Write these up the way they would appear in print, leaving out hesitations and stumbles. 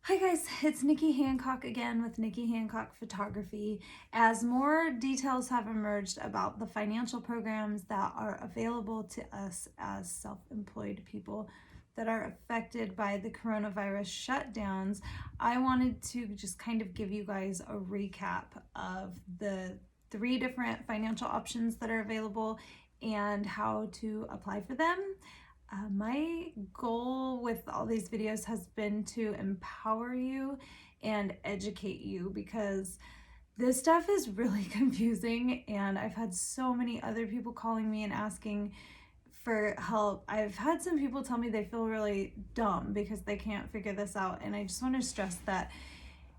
Hi guys, it's Nikki Hancock again with Nikki Hancock Photography. As more details have emerged about the financial programs that are available to us as self-employed people that are affected by the coronavirus shutdowns, I wanted to just kind of give you guys a recap of the 3 different financial options that are available and how to apply for them. My goal with all these videos has been to empower you and educate you because this stuff is really confusing, and I've had so many other people calling me and asking for help. I've had some people tell me they feel really dumb because they can't figure this out, and I just want to stress that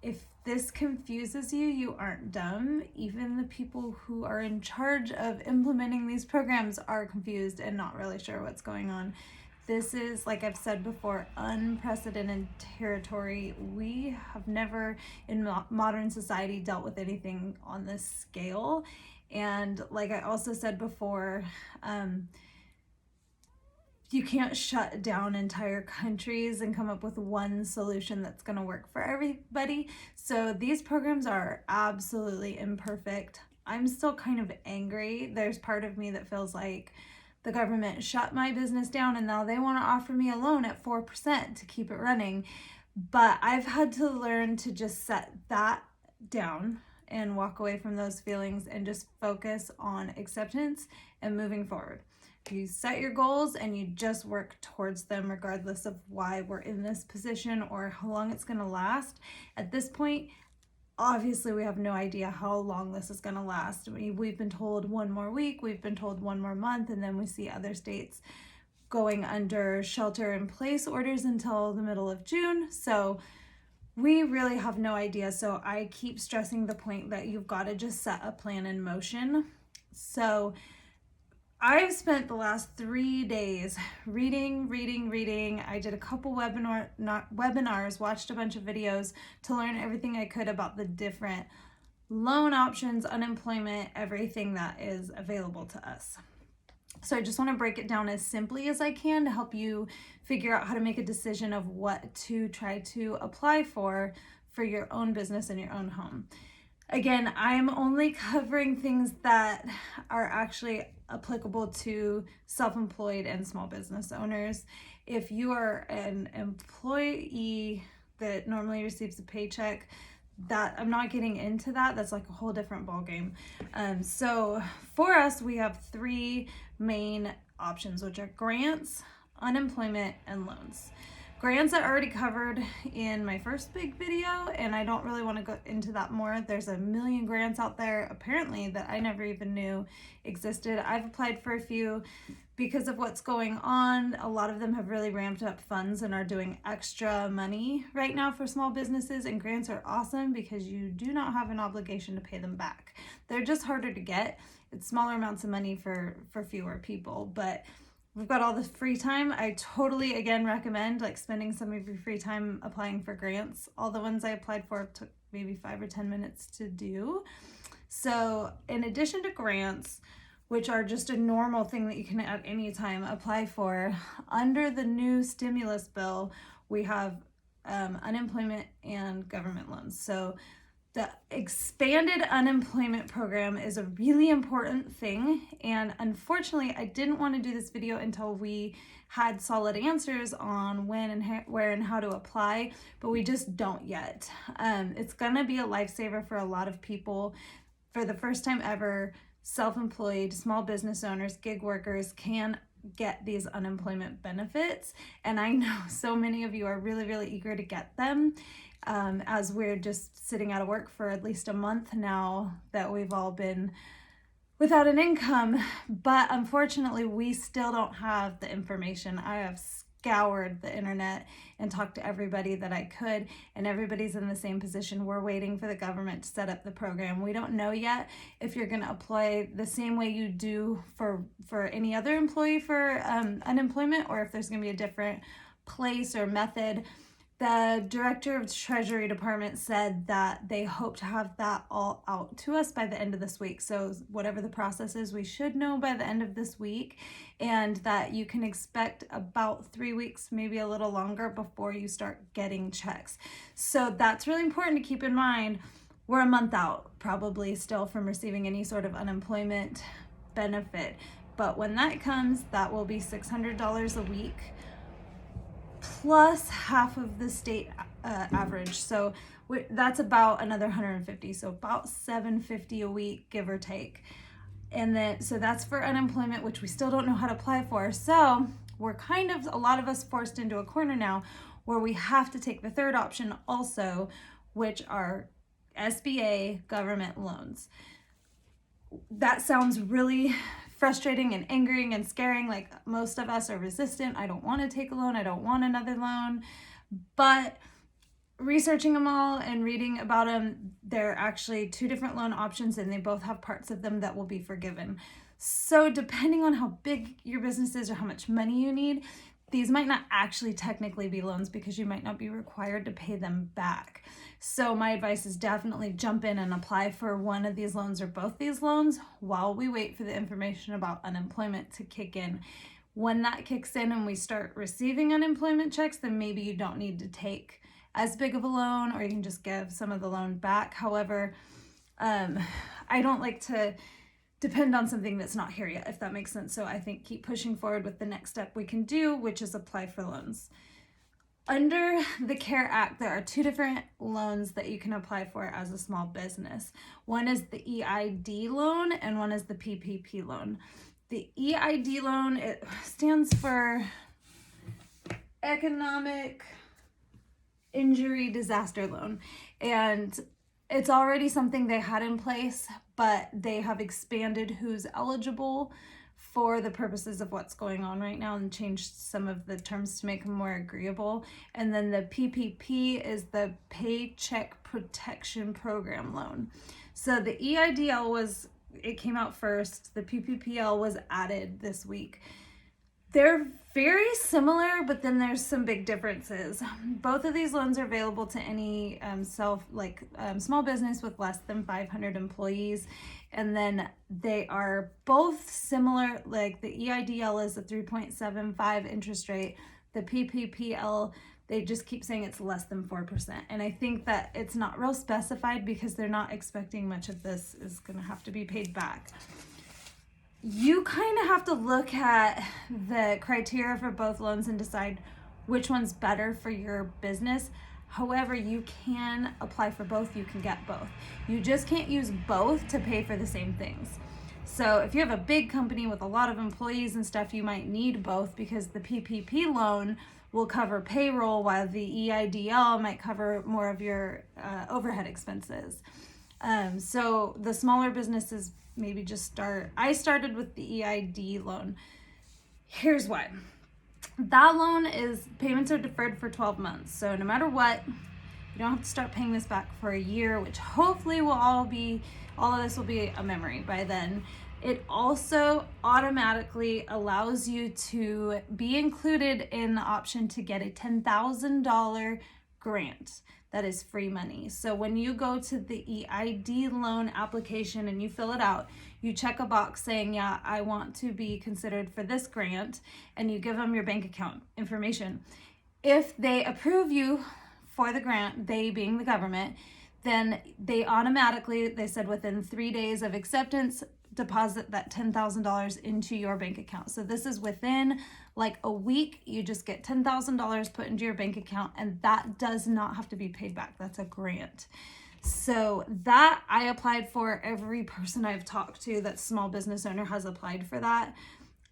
if this confuses you, you aren't dumb. Even the people who are in charge of implementing these programs are confused and not really sure what's going on. This is, like I've said before, unprecedented territory. We have never in modern society dealt with anything on this scale. And like I also said before, you can't shut down entire countries and come up with one solution that's going to work for everybody. So these programs are absolutely imperfect. I'm still kind of angry. There's part of me that feels like the government shut my business down and now they want to offer me a loan at 4% to keep it running. But I've had to learn to just set that down and walk away from those feelings and just focus on acceptance and moving forward. You set your goals and you just work towards them regardless of why we're in this position or how long it's going to last. At this point, obviously we have no idea how long this is going to last. We've been told 1 more week, we've been told 1 more month, and then we see other states going under shelter in place orders until the middle of June. So we really have no idea. So I keep stressing the point that you've got to just set a plan in motion. So I've spent the last 3 days reading. I did a couple webinars, watched a bunch of videos to learn everything I could about the different loan options, unemployment, everything that is available to us. So I just want to break it down as simply as I can to help you figure out how to make a decision of what to try to apply for your own business and your own home. Again, I'm only covering things that are actually applicable to self-employed and small business owners. If you are an employee that normally receives a paycheck, that I'm not getting into that. That's like a whole different ballgame. So for us, we have 3 main options, which are grants, unemployment, and loans. Grants I already covered in my first big video, and I don't really want to go into that more. There's a million grants out there, apparently, that I never even knew existed. I've applied for a few because of what's going on. A lot of them have really ramped up funds and are doing extra money right now for small businesses, and grants are awesome because you do not have an obligation to pay them back. They're just harder to get. It's smaller amounts of money for fewer people, but we've got all the free time. I totally, again, recommend like spending some of your free time applying for grants. All the ones I applied for took maybe 5 or 10 minutes to do. So in addition to grants, which are just a normal thing that you can at any time apply for, under the new stimulus bill, we have unemployment and government loans. So the expanded unemployment program is a really important thing, and unfortunately I didn't want to do this video until we had solid answers on when and where and how to apply, but we just don't yet. It's gonna be a lifesaver for a lot of people. For the first time ever, self-employed, small business owners, gig workers can get these unemployment benefits, and I know so many of you are really eager to get them. As we're just sitting out of work for at least a month now that we've all been without an income, but unfortunately we still don't have the information. I have scoured the internet and talked to everybody that I could, and everybody's in the same position. We're waiting for the government to set up the program. We don't know yet if you're going to apply the same way you do for any other employee for unemployment, or if there's going to be a different place or method. The director of the Treasury Department said that they hope to have that all out to us by the end of this week. So whatever the process is, we should know by the end of this week, and that you can expect about 3 weeks, maybe a little longer, before you start getting checks. So that's really important to keep in mind. We're a month out probably still from receiving any sort of unemployment benefit. But when that comes, that will be $600 a week plus half of the state average. So that's about another 150. So about $750 a week, give or take. And then, so that's for unemployment, which we still don't know how to apply for. So we're kind of, a lot of us, forced into a corner now where we have to take the third option also, which are SBA government loans. That sounds really frustrating and angering and scaring. Like, most of us are resistant. I don't want to take a loan. I don't want another loan. But researching them all and reading about them, there are actually 2 different loan options, and they both have parts of them that will be forgiven. So depending on how big your business is or how much money you need, these might not actually technically be loans because you might not be required to pay them back. So my advice is definitely jump in and apply for one of these loans or both these loans while we wait for the information about unemployment to kick in. When that kicks in and we start receiving unemployment checks, then maybe you don't need to take as big of a loan, or you can just give some of the loan back. However, I don't like to depend on something that's not here yet, if that makes sense. So I think keep pushing forward with the next step we can do, which is apply for loans. Under the CARE Act, there are 2 different loans that you can apply for as a small business. One is the EID loan and one is the PPP loan. The EID loan, it stands for Economic Injury Disaster Loan, and it's already something they had in place, but they have expanded who's eligible for the purposes of what's going on right now and changed some of the terms to make them more agreeable. And then the PPP is the Paycheck Protection Program loan. So the EIDL it came out first. The PPPL was added this week. They're very similar, but then there's some big differences. Both of these loans are available to any small business with less than 500 employees. And then they are both similar. Like, the EIDL is a 3.75 interest rate. The PPPL, they just keep saying it's less than 4%. And I think that it's not real specified because they're not expecting much of this is going to have to be paid back. You kind of have to look at the criteria for both loans and decide which one's better for your business. However, you can apply for both. You can get both. You just can't use both to pay for the same things. So if you have a big company with a lot of employees and stuff, you might need both because the PPP loan will cover payroll while the EIDL might cover more of your overhead expenses. So the smaller businesses maybe just start. I started with the EID loan. Here's why. That loan is payments are deferred for 12 months. So no matter what, you don't have to start paying this back for a year, which hopefully will all of this will be a memory by then. It also automatically allows you to be included in the option to get a $10,000 grant. That is free money. So when you go to the EID loan application and you fill it out, you check a box saying, yeah, I want to be considered for this grant, and you give them your bank account information. If they approve you for the grant, they being the government, then they automatically, they said within 3 days of acceptance, deposit that $10,000 into your bank account. So this is within like a week, you just get $10,000 put into your bank account, and that does not have to be paid back. That's a grant. So that I applied for. Every person I've talked to that's small business owner has applied for that.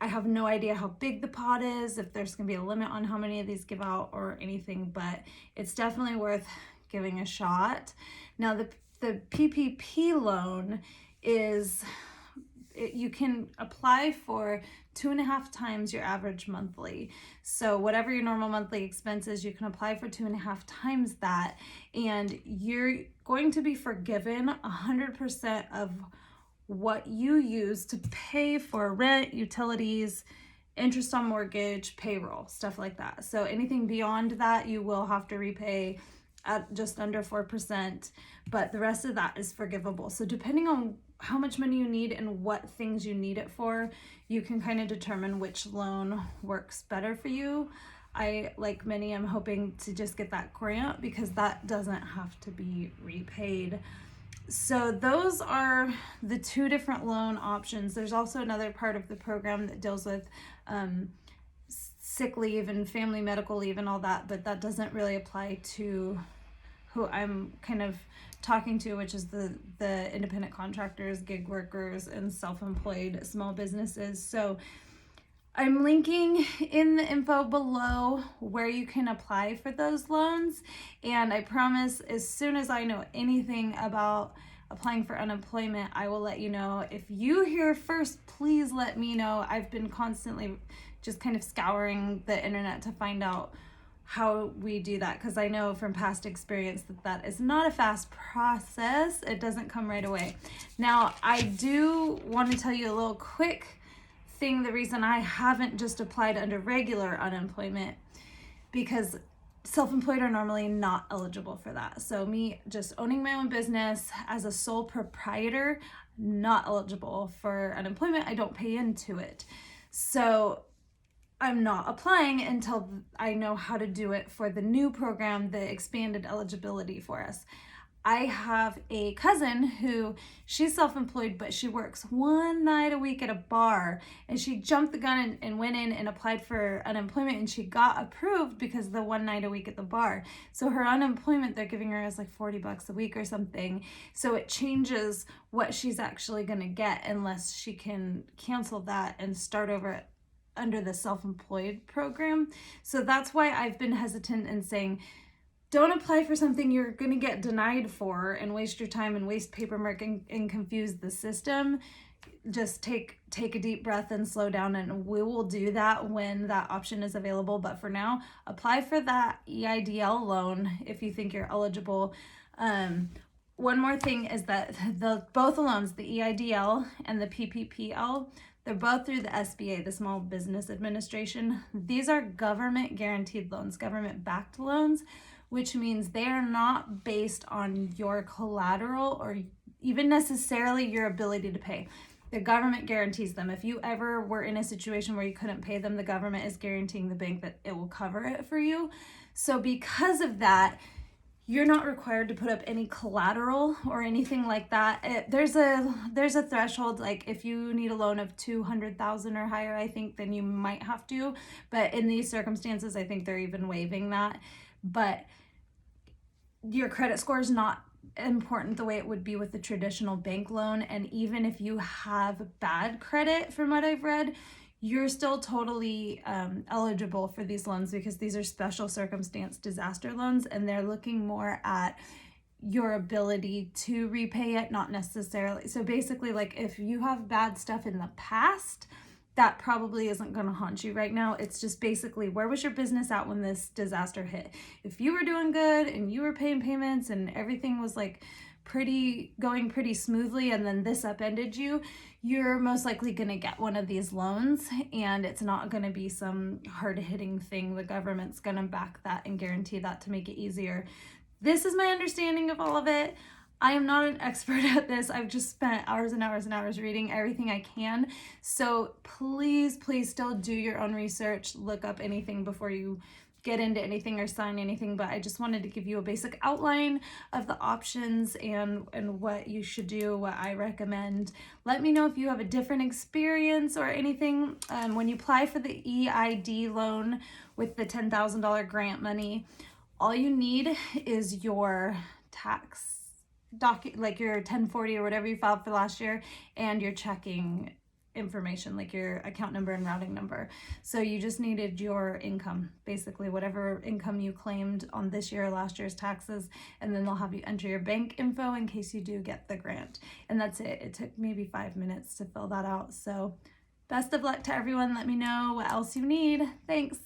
I have no idea how big the pot is, if there's gonna be a limit on how many of these give out or anything, but it's definitely worth giving a shot. Now the PPP loan is, you can apply for 2.5 times your average monthly. So whatever your normal monthly expense is, you can apply for 2.5 times that, and you're going to be forgiven 100% of what you use to pay for rent, utilities, interest on mortgage, payroll, stuff like that. So anything beyond that, you will have to repay at just under 4%, but the rest of that is forgivable. So depending on how much money you need and what things you need it for, you can kind of determine which loan works better for you. I, like many, am hoping to just get that grant because that doesn't have to be repaid. So those are the two different loan options. There's also another part of the program that deals with sick leave and family medical leave and all that, but that doesn't really apply to who I'm kind of talking to, which is the independent contractors, gig workers, and self-employed small businesses. So I'm linking in the info below where you can apply for those loans. And I promise as soon as I know anything about applying for unemployment, I will let you know. If you hear first, please let me know. I've been constantly just kind of scouring the internet to find out how we do that, because I know from past experience that is not a fast process. It doesn't come right away. Now, I do want to tell you a little quick thing, the reason I haven't just applied under regular unemployment, because self-employed are normally not eligible for that. So me just owning my own business as a sole proprietor, not eligible for unemployment. I don't pay into it. So I'm not applying until I know how to do it for the new program, the expanded eligibility for us. I have a cousin who, she's self-employed, but she works one night a week at a bar, and she jumped the gun and went in and applied for unemployment, and she got approved because of the one night a week at the bar. So her unemployment they're giving her is like $40 a week or something. So it changes what she's actually gonna get unless she can cancel that and start over under the self-employed program. So that's why I've been hesitant in saying, don't apply for something you're going to get denied for and waste your time and waste paperwork and confuse the system. Just take a deep breath and slow down, and we will do that when that option is available. But for now, apply for that EIDL loan if you think you're eligible. One more thing is that both loans, the EIDL and the PPPL, they're both through the SBA, the Small Business Administration. These are government guaranteed loans, government backed loans, which means they are not based on your collateral or even necessarily your ability to pay. The government guarantees them. If you ever were in a situation where you couldn't pay them, the government is guaranteeing the bank that it will cover it for you. So because of that, you're not required to put up any collateral or anything like that. There's a threshold, like if you need a loan of $200,000 or higher, I think, then you might have to. But in these circumstances, I think they're even waiving that. But your credit score is not important the way it would be with the traditional bank loan. And even if you have bad credit, from what I've read, you're still totally eligible for these loans, because these are special circumstance disaster loans, and they're looking more at your ability to repay it, not necessarily. So basically, like if you have bad stuff in the past, that probably isn't going to haunt you right now. It's just basically, where was your business at when this disaster hit? If you were doing good and you were paying payments and everything was like going pretty smoothly, and then this upended you, you're most likely going to get one of these loans, and it's not going to be some hard-hitting thing. The government's going to back that and guarantee that to make it easier. This is my understanding of all of it. I am not an expert at this. I've just spent hours and hours and hours reading everything I can. So please still do your own research. Look up anything before you get into anything or sign anything. But I just wanted to give you a basic outline of the options and what you should do, what I recommend. Let me know if you have a different experience or anything. When you apply for the EID loan with the $10,000 grant money, all you need is your tax like your 1040 or whatever you filed for last year, and your checking information, like your account number and routing number. So you just needed your income, basically whatever income you claimed on this year or last year's taxes, and then they'll have you enter your bank info in case you do get the grant. And that's it. It took maybe 5 minutes to fill that out. So best of luck to everyone. Let me know what else you need. Thanks.